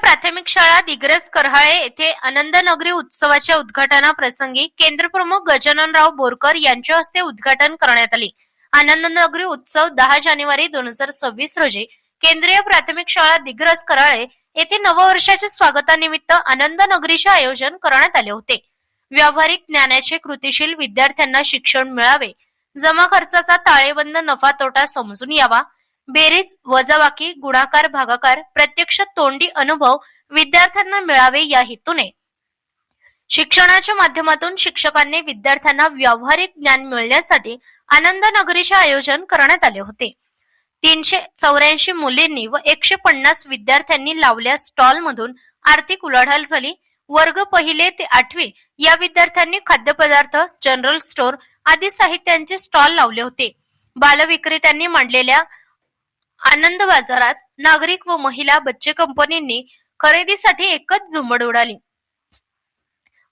प्राथमिक शाळा दिग्रस करहाळे येथे आनंदनगरी उत्सवाच्या उद्घाटनाप्रसंगी केंद्रप्रमुख गजाननराव बोरकर यांच्या हस्ते उद्घाटन करण्यात आले। आनंदनगरी उत्सव 10 जानेवारी 2026 रोजी केंद्रीय प्राथमिक शाळा दिग्रस करहाळे येथे नववर्षाच्या स्वागतानिमित्त आनंदनगरीचे आयोजन करण्यात आले होते। व्यावहारिक ज्ञानाचे कृतीशील विद्यार्थ्यांना शिक्षण मिळावे, जमा खर्चाचा ताळेबंद नफा तोटा समजून यावा, बेरीज वजाबाकी गुणाकार भागाकार प्रत्यक्ष तोंडी अनुभव विद्यार्थ्यांना मिळावे या हेतूने शिक्षणाच्या माध्यमातून शिक्षकांनी विद्यार्थ्यांना व्यावहारिक ज्ञान मिळण्यासाठी आनंदनगरीचे आयोजन करण्यात आले होते। 384 मुलींनी व 150 विद्यार्थ्यांनी लावल्या स्टॉल मधून आर्थिक उलाढाल झाली। वर्ग पहिले ते 8वी या विद्यार्थ्यांनी खाद्यपदार्थ, जनरल स्टोअर आदी साहित्यांचे स्टॉल लावले होते। बालविक्रेत्यांनी मांडलेल्या आनंद बाजारात नागरिक व महिला बच्चे कंपनींनी खरेदीसाठी एकच झुंबड उडाली।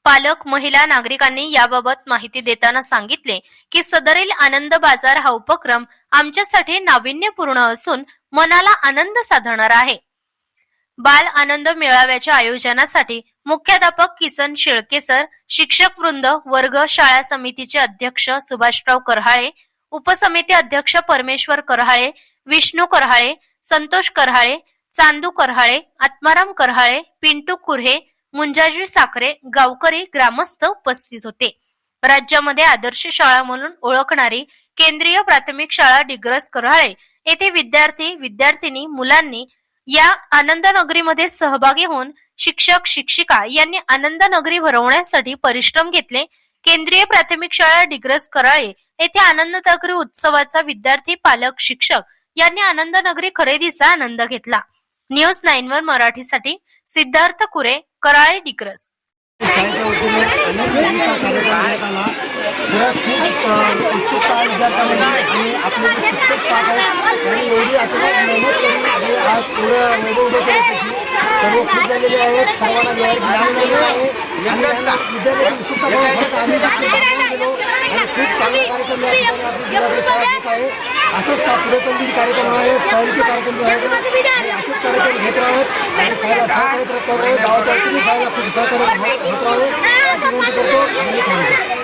पालक महिला नागरिकांनी याबाबत माहिती देताना सांगितले की सदरील आनंद बाजार हा उपक्रम आमच्यासाठी नाविन्यपूर्ण असून मनाला आनंद साधणारा आहे। बाल आनंद मेळाव्याच्या आयोजनासाठी मुख्याध्यापक किसन शेळके सर, शिक्षक वृंद, वर्ग शाळा समितीचे अध्यक्ष सुभाषराव करहाळे, उपसमिती अध्यक्ष परमेश्वर करहाळे, विष्णू करहाळे, संतोष करहाळे, चांदू करहाळे, आत्माराम करहाळे, पिंटू कुर्हे, मुंजाजी साखरे, गावकरी ग्रामस्थ उपस्थित होते। राज्यामध्ये आदर्श शाळा म्हणून ओळखणारी केंद्रीय प्राथमिक शाळा दिग्रस करहाळे येथे विद्यार्थी विद्यार्थिनी मुलांनी या आनंदनगरीमध्ये सहभागी होऊन शिक्षक शिक्षिका यांनी आनंदनगरी भरवण्यासाठी परिश्रम घेतले। केंद्रीय प्राथमिक शाळा दिग्रस करहाळे येथे आनंदनगरी उत्सवाचा विद्यार्थी पालक शिक्षक यांनी आनंदनगरी खरेदीचा आनंद घेतला। न्यूज 9 मराठीसाठी सिद्धार्थ कुरे, कराळे दिग्रस। सर्व खुश झालेले आहेत, सर्वांना ज्ञान मिळाले आहे आणि विद्यार्थी उत्सुकता गेलो आणि खूप चांगला कार्यक्रम या ठिकाणी आपली जिल्हा परिषद घेत आहे। असंच पुढे पण कार्यक्रम आहेत, सहलीचे कार्यक्रम जो आहेत आणि असेच कार्यक्रम घेत राहावेत आणि शाळेला सहकार्य करत राहावे, गावाच्या वतीने शाळेला खूप सहकार्य होत राहावे अशी विनंती करतो आणि थांबतो।